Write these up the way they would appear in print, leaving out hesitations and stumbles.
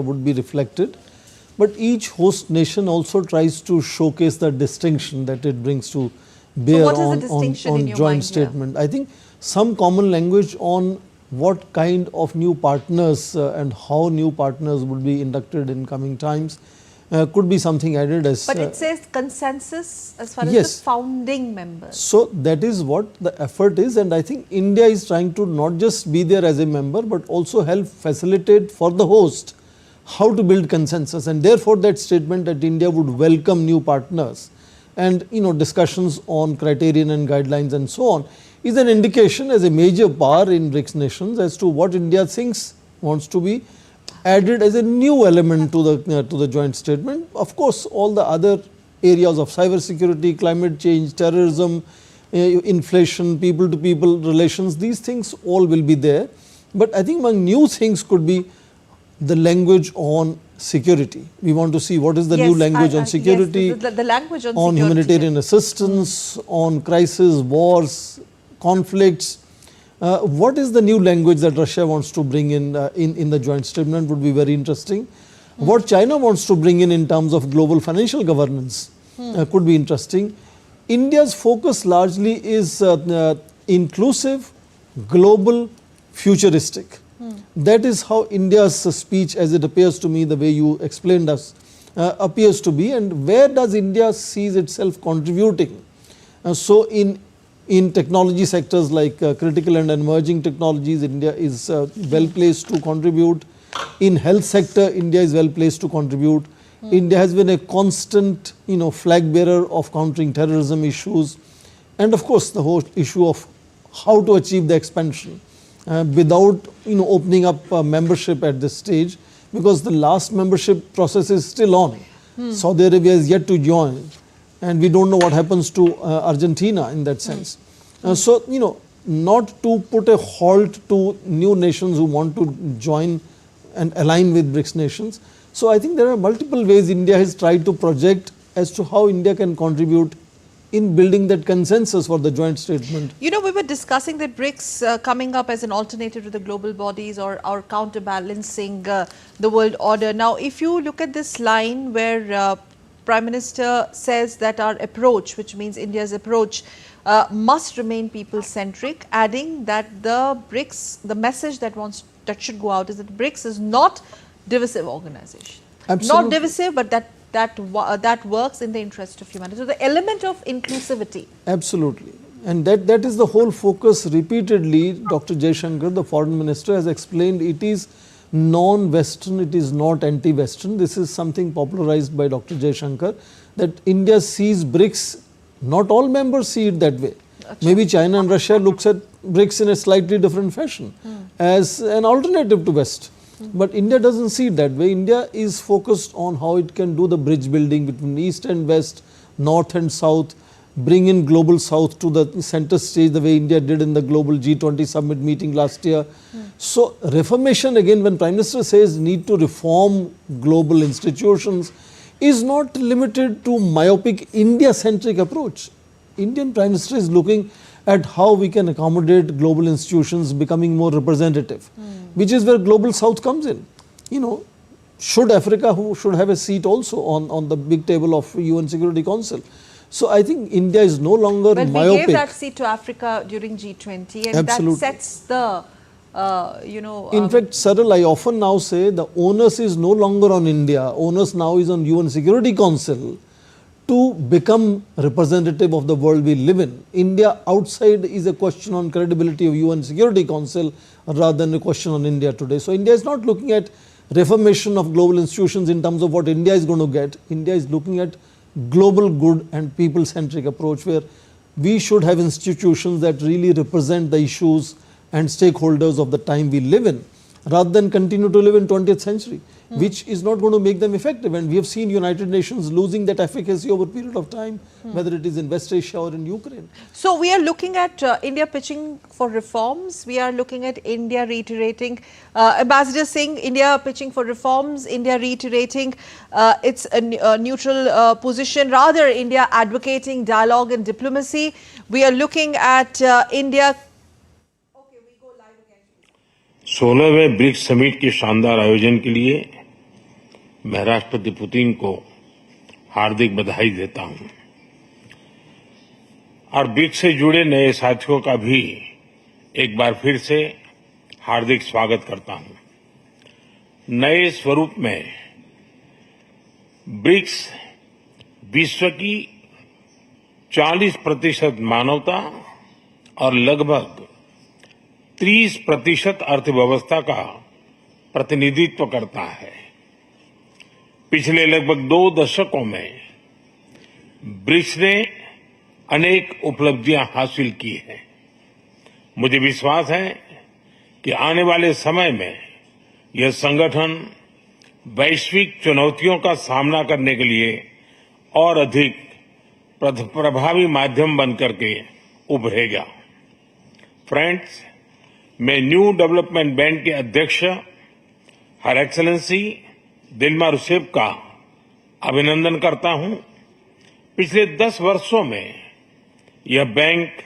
would be reflected. But each host nation also tries to showcase the distinction that it brings to bear on joint statement. I think some common language on what kind of new partners and how new partners would be inducted in coming times could be something added as. But it says consensus as far as the founding members. So that is what the effort is, and I think India is trying to not just be there as a member but also help facilitate for the host how to build consensus, and therefore that statement that India would welcome new partners and discussions on criterion and guidelines and so on is an indication as a major power in BRICS nations as to what India thinks wants to be added as a new element to the joint statement. Of course, all the other areas of cyber security, climate change, terrorism, inflation, people to people relations, these things all will be there. But I think among new things could be the language on security. We want to see what is the new language on security, the language on humanitarian assistance, on crisis, wars, conflicts. What is the new language that Russia wants to bring in the joint statement would be very interesting. What China wants to bring in terms of global financial governance could be interesting. India's focus largely is inclusive, global, futuristic. That is how India's speech, as it appears to me, the way you explained us, appears to be. And where does India sees itself contributing? So in technology sectors like critical and emerging technologies, India is well placed to contribute. In health sector, India is well placed to contribute. India has been a constant, flag bearer of countering terrorism issues, and of course the whole issue of how to achieve the expansion without opening up membership at this stage, because the last membership process is still on. Saudi Arabia is yet to join, and we don't know what happens to Argentina in that sense. So not to put a halt to new nations who want to join and align with BRICS nations. So I think there are multiple ways India has tried to project as to how India can contribute in building that consensus for the joint statement. We were discussing that BRICS coming up as an alternative to the global bodies or counterbalancing the world order. Now, if you look at this line where Prime Minister says that our approach, which means India's approach, must remain people-centric, adding that the BRICS, the message that should go out is that BRICS is not divisive organization. Absolutely. Not divisive, but that works in the interest of humanity. So the element of inclusivity. Absolutely. And that is the whole focus. Repeatedly, Dr. Jaishankar, the foreign minister, has explained it is non-Western, it is not anti-Western. This is something popularized by Dr. Jaishankar, that India sees BRICS, not all members see it that way. Maybe China and Russia looks at BRICS in a slightly different fashion as an alternative to West. But India doesn't see it that way. India is focused on how it can do the bridge building between East and West, North and South, bring in global South to the center stage the way India did in the global G20 summit meeting last year. So reformation, again, when Prime Minister says need to reform global institutions, is not limited to myopic India-centric approach. Indian Prime Minister is looking at how we can accommodate global institutions becoming more representative, which is where global South comes in. Should Africa should have a seat also on the big table of UN Security Council. So I think India is no longer myopic. We gave that seat to Africa during G20, and Absolutely. that sets the, in fact, Saril, I often now say the onus is no longer on India. Onus now is on UN Security Council to become representative of the world we live in. India outside is a question on credibility of UN Security Council rather than a question on India today. So India is not looking at reformation of global institutions in terms of what India is going to get. India is looking at global good and people-centric approach, where we should have institutions that really represent the issues and stakeholders of the time we live in, rather than continue to live in 20th century, which is not going to make them effective. And we have seen United Nations losing that efficacy over a period of time, whether it is in West Asia or in Ukraine. So we are looking at India pitching for reforms. We are looking at India reiterating, Ambassador Singh, India pitching for reforms, India reiterating its neutral position, rather India advocating dialogue and diplomacy. We are looking at India. 16वें BRICS summit के शानदार आयोजन के लिए मैं राष्ट्रपति Putin को हार्दिक बधाई देता हूं और ब्रिक्स से जुड़े नए साथियों का भी एक बार फिर से हार्दिक स्वागत करता हूं। नए स्वरूप में ब्रिक्स विश्व की 40% मानवता और लगभग 30% अर्थव्यवस्था का प्रतिनिधित्व करता है। पिछले लगभग 2 दशकों में ब्रिक्स ने अनेक उपलब्धियां हासिल की हैं। मुझे विश्वास है कि आने वाले समय में यह संगठन वैश्विक चुनौतियों का सामना करने के लिए और अधिक प्रभावी माध्यम बनकर के उभरेगा। फ्रेंड्स, मैं न्यू डेवलपमेंट बैंक के अध्यक्ष हर एक्सेलेंसी दिल्मा रूसेफ का अभिनंदन करता हूं। पिछले 10 वर्षों में यह बैंक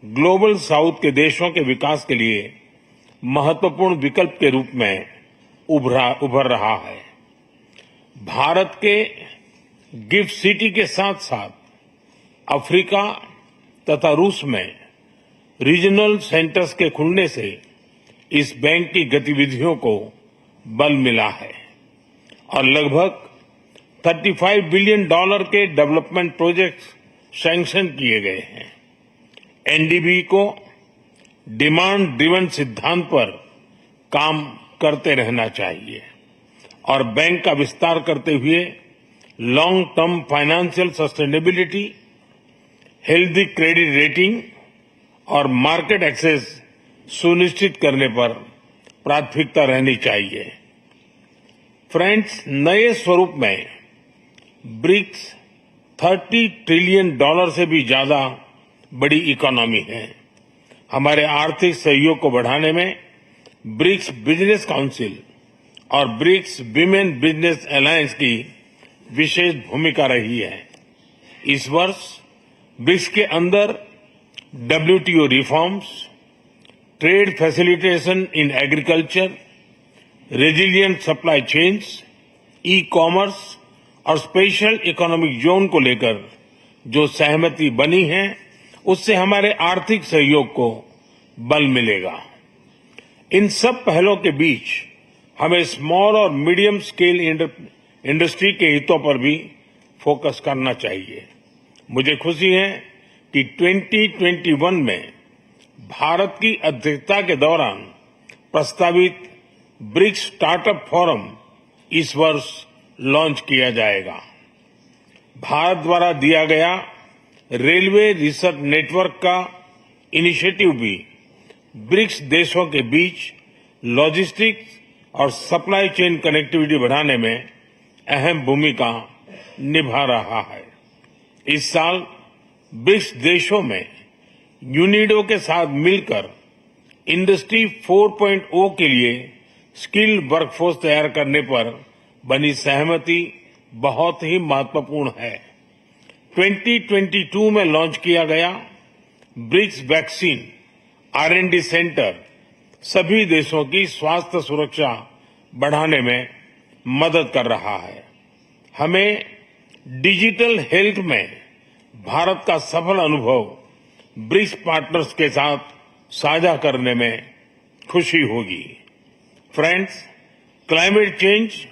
ग्लोबल साउथ के देशों के विकास के लिए महत्वपूर्ण विकल्प के रूप में उभर रहा है। भारत के गिफ्ट सिटी के साथ साथ अफ्रीका तथा रूस में रीजनल सेंटर्स के खुलने से इस बैंक की गतिविधियों को बल मिला है और लगभग $35 बिलियन के डेवलपमेंट प्रोजेक्ट्स सैंक्शन किए गए हैं। एनडीबी को डिमांड ड्रिवन सिद्धांत पर काम करते रहना चाहिए और बैंक का विस्तार करते हुए long term financial sustainability, healthy credit rating और मार्केट एक्सेस सुनिश्चित करने पर प्राथमिकता रहनी चाहिए। फ्रेंड्स, नए स्वरूप में ब्रिक्स $30 ट्रिलियन से भी ज्यादा बड़ी इकोनॉमी है। हमारे आर्थिक सहयोग को बढ़ाने में ब्रिक्स बिजनेस काउंसिल और ब्रिक्स विमेन बिजनेस अलायंस की विशेष भूमिका रही है। इस वर्ष ब्रिक्स के अंदर WTO reforms, trade facilitation in agriculture, resilient supply chains, e commerce और स्पेशल इकोनॉमिक जोन को लेकर जो सहमति बनी है उससे हमारे आर्थिक सहयोग को बल मिलेगा। इन सब पहलों के बीच हमें स्मॉल और मीडियम स्केल इंडस्ट्री के हितों पर भी फोकस करना चाहिए। मुझे खुशी है कि 2021 में भारत की अध्यक्षता के दौरान प्रस्तावित ब्रिक्स स्टार्टअप फोरम इस वर्ष लॉन्च किया जाएगा। भारत द्वारा दिया गया रेलवे रिसर्च नेटवर्क का इनिशिएटिव भी ब्रिक्स देशों के बीच लॉजिस्टिक्स और सप्लाई चेन कनेक्टिविटी बढ़ाने में अहम भूमिका निभा रहा है। इस साल ब्रिक्स देशों में यूनिडो के साथ मिलकर इंडस्ट्री 4.0 के लिए स्किल्ड वर्कफोर्स तैयार करने पर बनी सहमति बहुत ही महत्वपूर्ण है। 2022 में लॉन्च किया गया ब्रिक्स वैक्सीन R&D सेंटर सभी देशों की स्वास्थ्य सुरक्षा बढ़ाने में मदद कर रहा है। हमें डिजिटल हेल्थ में भारत का सफल अनुभव ब्रिक्स पार्टनर्स के साथ साझा करने में खुशी होगी। फ्रेंड्स, क्लाइमेट चेंज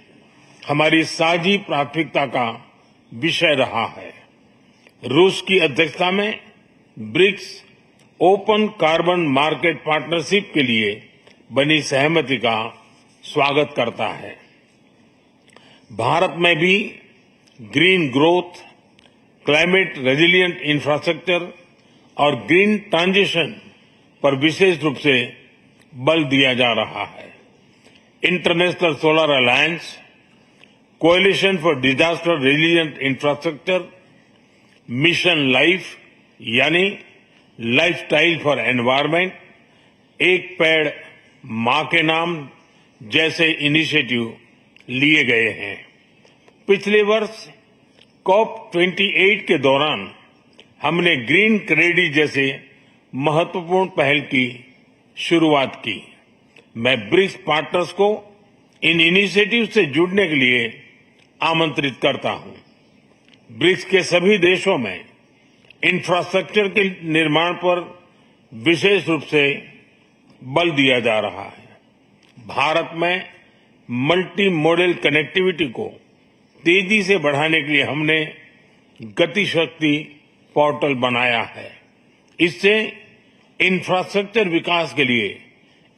हमारी साझी प्राथमिकता का विषय रहा है। रूस की अध्यक्षता में BRICS open carbon market partnership के लिए बनी सहमति का स्वागत करता है। भारत में भी green growth, climate resilient infrastructure और ग्रीन ट्रांजिशन पर विशेष रूप से बल दिया जा रहा है। International solar alliance, coalition for disaster resilient infrastructure, mission life यानी लाइफस्टाइल फॉर एनवायरमेंट, एक पेड़ मां के नाम जैसे इनिशिएटिव लिए गए हैं। पिछले वर्ष COP28 के दौरान हमने ग्रीन क्रेडिट जैसे महत्वपूर्ण पहल की शुरुआत की। मैं ब्रिक्स पार्टनर्स को इन इनिशिएटिव से जुड़ने के लिए आमंत्रित करता हूं। ब्रिक्स के सभी देशों में इंफ्रास्ट्रक्चर के निर्माण पर विशेष रूप से बल दिया जा रहा है। भारत में मल्टी मॉडल कनेक्टिविटी को तेजी से बढ़ाने के लिए हमने गति शक्ति पोर्टल बनाया है। इससे इंफ्रास्ट्रक्चर विकास के लिए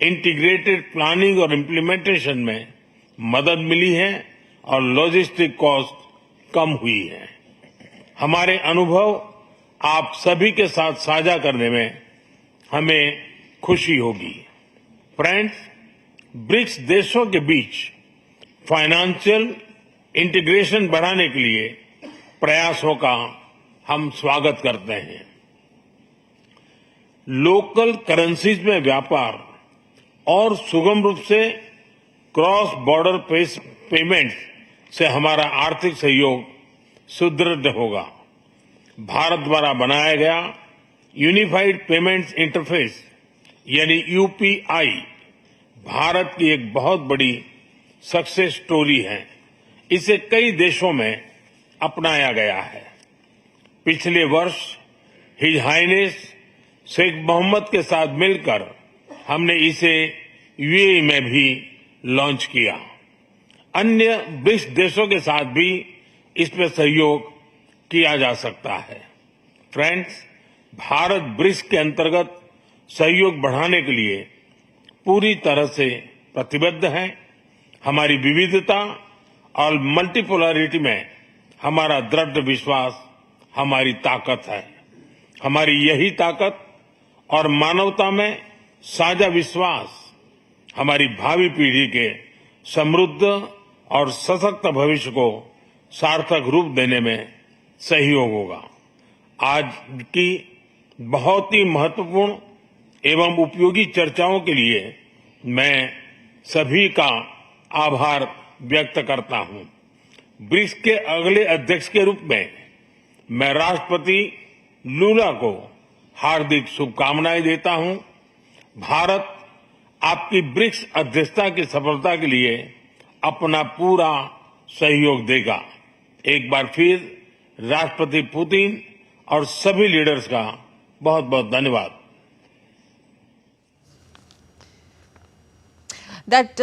इंटीग्रेटेड प्लानिंग और इम्प्लीमेंटेशन में मदद मिली है और लॉजिस्टिक कॉस्ट कम हुई है। हमारे अनुभव आप सभी के साथ साझा करने में हमें खुशी होगी। फ्रेंड्स, ब्रिक्स देशों के बीच फाइनेंशियल इंटीग्रेशन बढ़ाने के लिए प्रयासों का हम स्वागत करते हैं। लोकल करेंसीज में व्यापार और सुगम रूप से क्रॉस बॉर्डर पेमेंट से हमारा आर्थिक सहयोग सुदृढ़ होगा। भारत द्वारा बनाया गया यूनिफाइड पेमेंट्स इंटरफेस यानी यूपीआई भारत की एक बहुत बड़ी सक्सेस स्टोरी है। इसे कई देशों में अपनाया गया है। पिछले वर्ष हिज हाइनेस शेख मोहम्मद के साथ मिलकर हमने इसे यूएई में भी लॉन्च किया। अन्य ब्रिक्स देशों के साथ भी इसमें सहयोग किया जा सकता है। फ्रेंड्स, भारत ब्रिक्स के अंतर्गत सहयोग बढ़ाने के लिए पूरी तरह से प्रतिबद्ध है। हमारी विविधता और मल्टीपोलरिटी में हमारा दृढ़ विश्वास हमारी ताकत है। हमारी यही ताकत और मानवता में साझा विश्वास हमारी भावी पीढ़ी के समृद्ध और सशक्त भविष्य को सार्थक रूप देने में सहयोग होगा। आज की बहुत ही महत्वपूर्ण एवं उपयोगी चर्चाओं के लिए मैं सभी का आभार व्यक्त करता हूं। ब्रिक्स के अगले अध्यक्ष के रूप में मैं राष्ट्रपति लूला को हार्दिक शुभकामनाएं देता हूं। भारत आपकी ब्रिक्स अध्यक्षता की सफलता के लिए अपना पूरा सहयोग देगा। एक बार फिर राष्ट्रपति पुतिन और सभी लीडर्स का बहुत बहुत धन्यवाद। That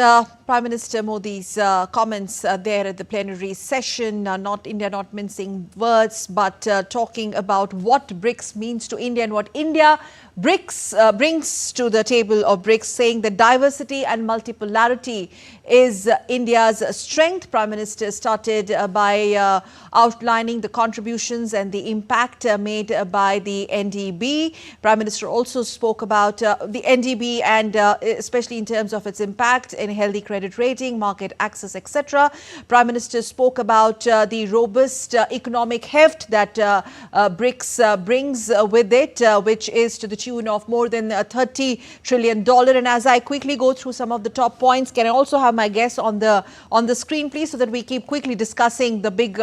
Prime Minister Modi's comments there at the plenary session, not India not mincing words, but talking about what BRICS means to India and what India brings to the table of BRICS, saying that diversity and multipolarity is India's strength. Prime Minister started by outlining the contributions and the impact made by the NDB. Prime Minister also spoke about the NDB and especially in terms of its impact in healthy credit rating, market access, etc. Prime Minister spoke about the robust economic heft that BRICS brings with it, which is to the tune of more than $30 trillion. And as I quickly go through some of the top points, can I also have my guests on the screen, please, so that we keep quickly discussing the big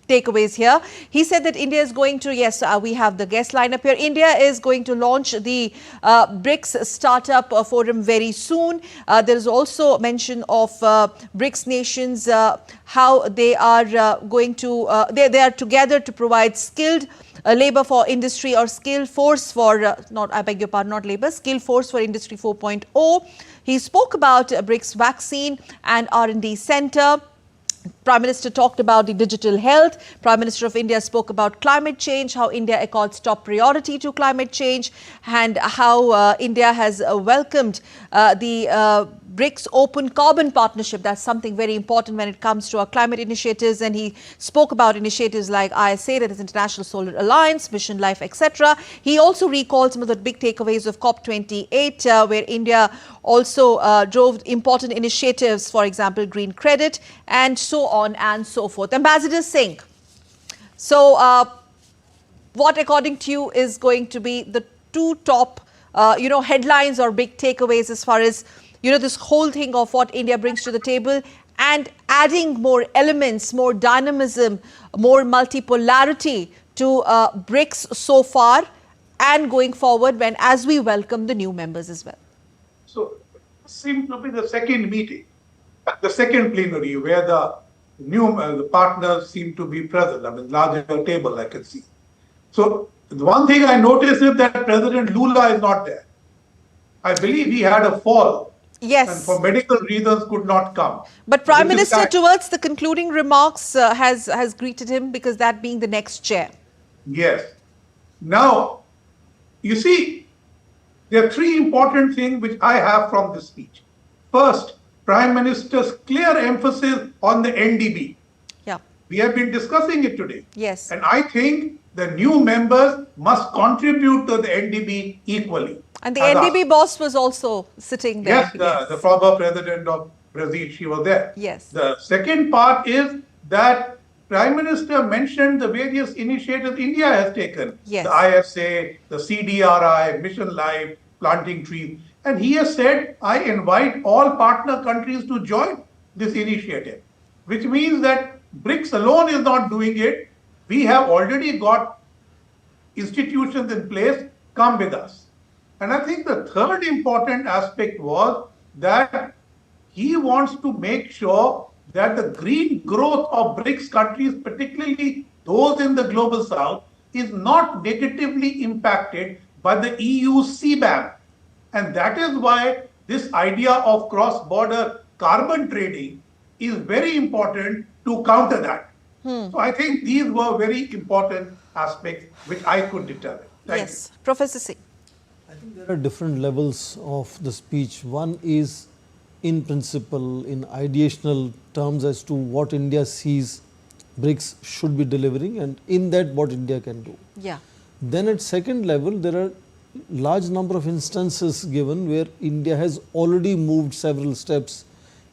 takeaways here. He said that India is going to, yes, we have the guest lineup here. India is going to launch the BRICS Startup Forum very soon. There is also mention of BRICS nations, how they are going to, they are together to provide skilled labor for industry or skill force for, I beg your pardon, not labor, skill force for industry 4.0. He spoke about BRICS vaccine and R&D center. Prime Minister talked about the digital health. Prime Minister of India spoke about climate change, how India accords top priority to climate change, and how India has welcomed the BRICS Open Carbon Partnership. That's something very important when it comes to our climate initiatives. And he spoke about initiatives like ISA, that is International Solar Alliance, Mission Life, etc. He also recalled some of the big takeaways of COP28, where India also drove important initiatives, for example, green credit, and so on and so forth. Ambassador Singh, so what according to you is going to be the two top, headlines or big takeaways as far as this whole thing of what India brings to the table, and adding more elements, more dynamism, more multipolarity to BRICS so far and going forward as we welcome the new members as well? So, seems to be the second meeting, the second plenary, where the the partners seem to be present. I mean, larger table I can see. So the one thing I noticed is that President Lula is not there. I believe he had a fall and for Yes. medical reasons could not come. But Prime Which is Minister, that, towards the concluding remarks, has greeted him, because that being the next chair. yes. Now, you see, there are three important things which I have from this speech. First, Prime Minister's clear emphasis on the NDB. Yeah. We have been discussing it today. Yes. And I think the new members must contribute to the NDB equally. And the as us. NDB boss was also sitting there. Yes, the former president of Brazil, she was there. Yes. The second part is that Prime Minister mentioned the various initiatives India has taken. Yes. The ISA, the CDRI, Mission Life, planting trees. And he has said, I invite all partner countries to join this initiative, which means that BRICS alone is not doing it. We have already got institutions in place, come with us. And I think the third important aspect was that he wants to make sure that the green growth of BRICS countries, particularly those in the global south, is not negatively impacted by the EU CBAM. And that is why this idea of cross-border carbon trading is very important to counter that. So I think these were very important aspects which I could determine. Thank Yes. Professor Singh. I think there are different levels of the speech. One is in principle, in ideational terms as to what India sees BRICS should be delivering, and in that what India can do. Yeah. Then at second level, there are large number of instances given where India has already moved several steps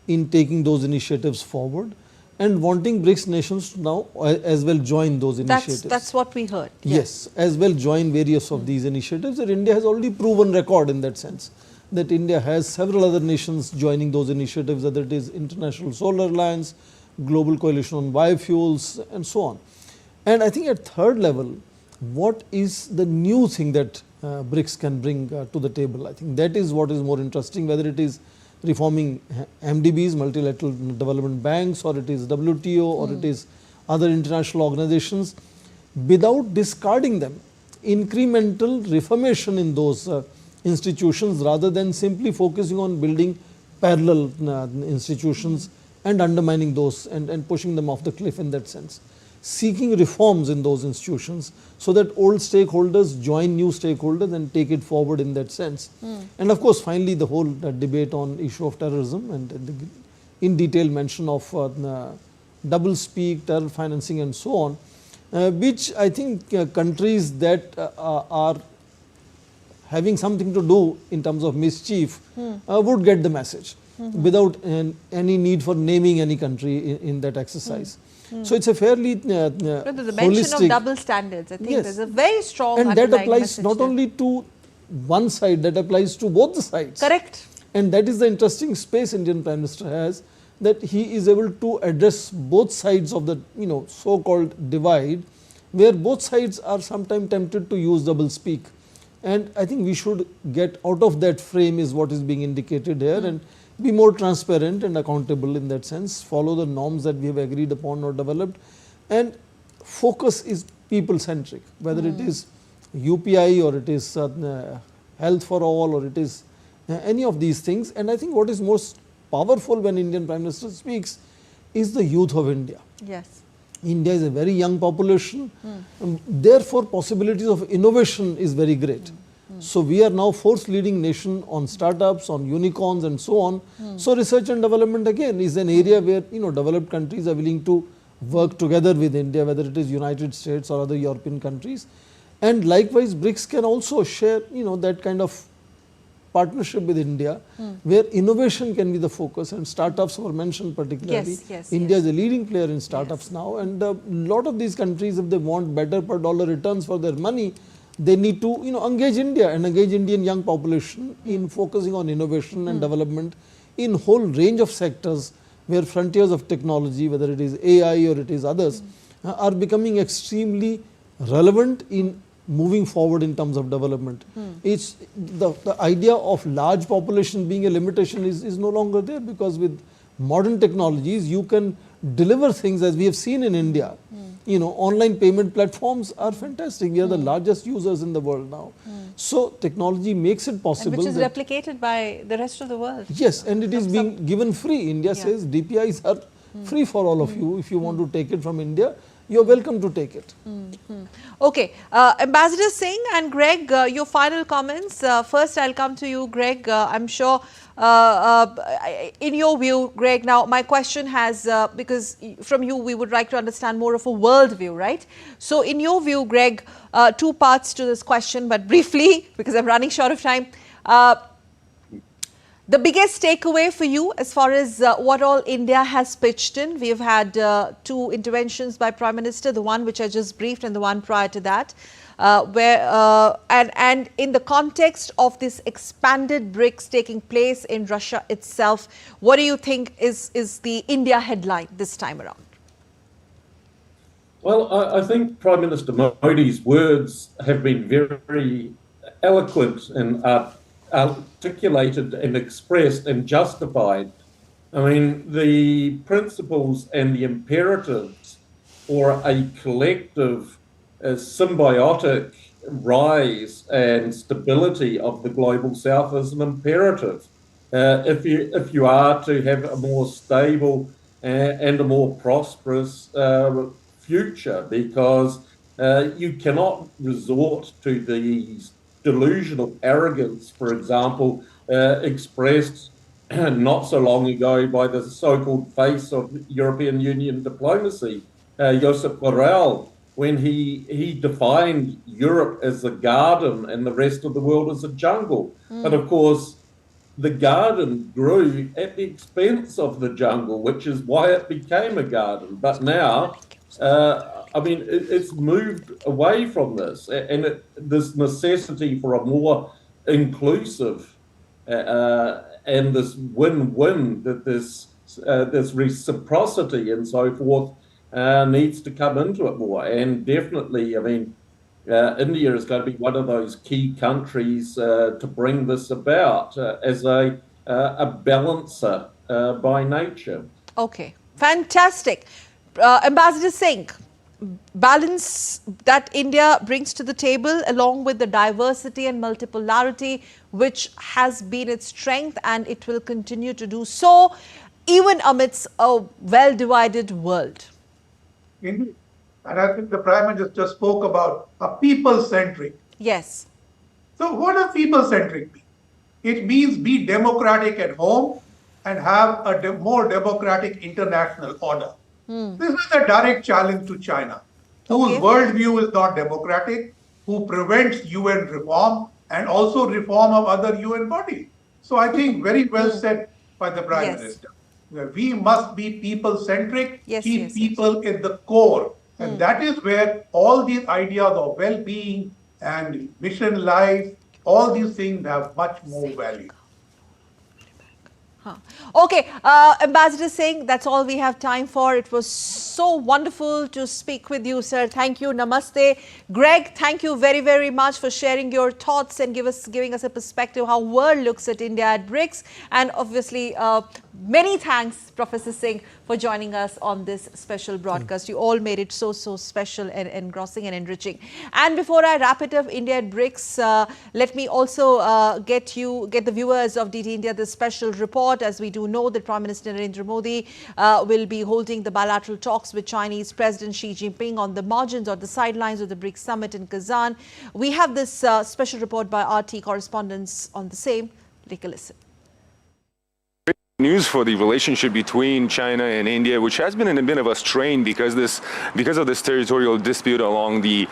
in taking those initiatives forward and wanting BRICS nations to now as well join those initiatives. That's what we heard. Yes, as well join various of these initiatives, that India has already proven record in that sense, that India has several other nations joining those initiatives, whether it is International Solar Alliance, Global Coalition on Biofuels and so on. And I think at third level, what is the new thing that BRICS can bring to the table? I think that is what is more interesting, whether it is reforming MDBs, multilateral development banks, or it is WTO, or it is other international organizations, without discarding them, incremental reformation in those institutions rather than simply focusing on building parallel institutions and undermining those and pushing them off the cliff in that sense. Seeking reforms in those institutions so that old stakeholders join new stakeholders and take it forward in that sense. And of course, finally, the whole debate on issue of terrorism and the in detail mention of double speak, terror financing and so on, which I think countries that are having something to do in terms of mischief would get the message without any need for naming any country in that exercise. So it's a fairly The mention holistic, of double standards, I think Yes. there's a very strong and that underlying applies message not there. only to one side, that applies to both the sides. Correct. And that is the interesting space Indian Prime Minister has, that he is able to address both sides of the so-called divide, where both sides are sometimes tempted to use double speak. And I think we should get out of that frame is what is being indicated here, and be more transparent and accountable in that sense, follow the norms that we have agreed upon or developed, and focus is people-centric, whether it is UPI or it is health for all or it is any of these things. And I think what is most powerful when Indian Prime Minister speaks is the youth of India. Yes. India is a very young population, therefore possibilities of innovation is very great. So we are now fourth leading nation on startups, on unicorns and so on. So research and development again is an area where developed countries are willing to work together with India, whether it is United States or other European countries. And likewise BRICS can also share that kind of partnership with India, where innovation can be the focus, and startups were mentioned particularly. Yes, India is a leading player in startups now, and a lot of these countries, if they want better per dollar returns for their money, they need to engage India and engage Indian young population in focusing on innovation and development in whole range of sectors where frontiers of technology, whether it is AI or it is others, are becoming extremely relevant in moving forward in terms of development. It's the idea of large population being a limitation is no longer there, because with modern technologies you can deliver things as we have seen in India. You know, online payment platforms are fantastic. We are the largest users in the world now. So technology makes it possible. And which is replicated by the rest of the world. Yes, and it is being given free. India says DPIs are free for all of you. If you want to take it from India, you're welcome to take it. Okay, Ambassador Singh and Greg, your final comments. First, I'll come to you, Greg. I'm sure, in your view, Greg, now my question has, because from you we would like to understand more of a world view, right? So in your view, Greg, two parts to this question, but briefly, because I'm running short of time. The biggest takeaway for you as far as what all India has pitched in, we have had two interventions by Prime Minister, the one which I just briefed and the one prior to that, and in the context of this expanded BRICS taking place in Russia itself, what do you think is the India headline this time around? Well, I think Prime Minister Modi's words have been very eloquent and articulated and expressed and justified. I mean, the principles and the imperatives for a collective, symbiotic rise and stability of the global south is an imperative. If you are to have a more stable and a more prosperous future, because you cannot resort to these delusional arrogance, for example, expressed not so long ago by the so-called face of European Union diplomacy, Josep Borrell, when he defined Europe as a garden and the rest of the world as a jungle. But of course, the garden grew at the expense of the jungle, which is why it became a garden. But now, I mean, it's moved away from this, and this necessity for a more inclusive and this win-win, that this reciprocity and so forth needs to come into it more. And definitely, I mean, India is going to be one of those key countries to bring this about as a balancer by nature. Okay, fantastic. Ambassador Singh, balance that India brings to the table along with the diversity and multipolarity which has been its strength, and it will continue to do so even amidst a well-divided world. Indeed. And I think the Prime Minister just spoke about a people-centric. Yes. So what does people-centric mean? It means be democratic at home and have a more democratic international order. This is a direct challenge to China, whose worldview is not democratic, who prevents UN reform and also reform of other UN bodies. So I think very well said by the Prime Minister. We must be people-centric, keep people in the core. And that is where all these ideas of well-being and mission life, all these things have much more value. Okay, Ambassador Singh, that's all we have time for. It was so wonderful to speak with you, sir. Thank you. Namaste. Greg, thank you very, very much for sharing your thoughts and giving us a perspective how world looks at India at BRICS. And obviously, many thanks, Professor Singh, for joining us on this special broadcast. You all made it so special and engrossing and enriching. And before I wrap it up, India at BRICS, let me also get the viewers of DT India this special report. As we do know that Prime Minister Narendra Modi will be holding the bilateral talks with Chinese President Xi Jinping on the margins or the sidelines of the BRICS summit in Kazan. We have this special report by RT correspondents on the same. Take a listen. News for the relationship between China and India, which has been in a bit of a strain because of this territorial dispute along the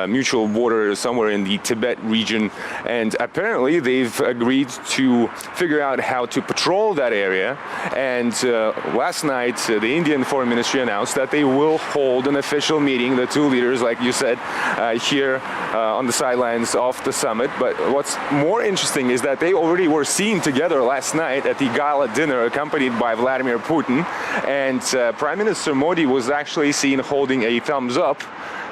mutual border somewhere in the Tibet region, and apparently they've agreed to figure out how to patrol that area. And last night, the Indian Foreign Ministry announced that they will hold an official meeting, the two leaders, like you said, here on the sidelines of the summit. But what's more interesting is that they already were seen together last night at the gala dinner, accompanied by Vladimir Putin, and Prime Minister Modi was actually seen holding a thumbs up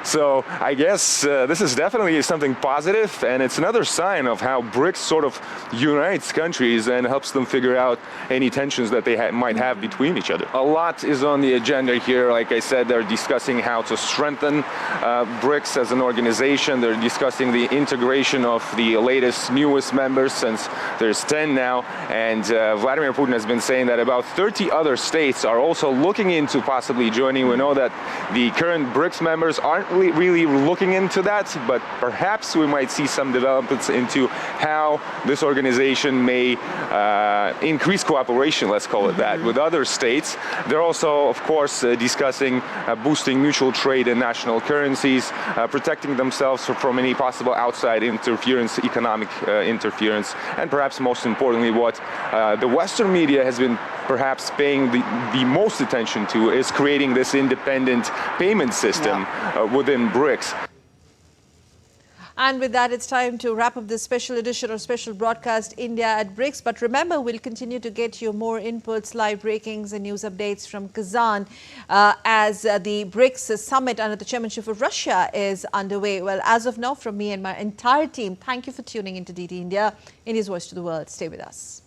So I guess this is definitely something positive, and it's another sign of how BRICS sort of unites countries and helps them figure out any tensions that they might have between each other. A lot is on the agenda here. Like I said, they're discussing how to strengthen BRICS as an organization. They're discussing the integration of the latest, newest members, since there's 10 now. And Vladimir Putin has been saying that about 30 other states are also looking into possibly joining. We know that the current BRICS members aren't really looking into that, but perhaps we might see some developments into how this organization may increase cooperation, let's call it that, with other states. They're also, of course, discussing boosting mutual trade in national currencies, protecting themselves from any possible outside interference, economic interference, and perhaps most importantly, what the Western media has been perhaps paying the most attention to is creating this independent payment system within BRICS. And with that, it's time to wrap up this special edition or special broadcast, India at BRICS. But remember, we'll continue to get you more inputs, live breakings and news updates from Kazan as the BRICS summit under the chairmanship of Russia is underway. Well, as of now, from me and my entire team, thank you for tuning into DD India, India's voice to the world. Stay with us.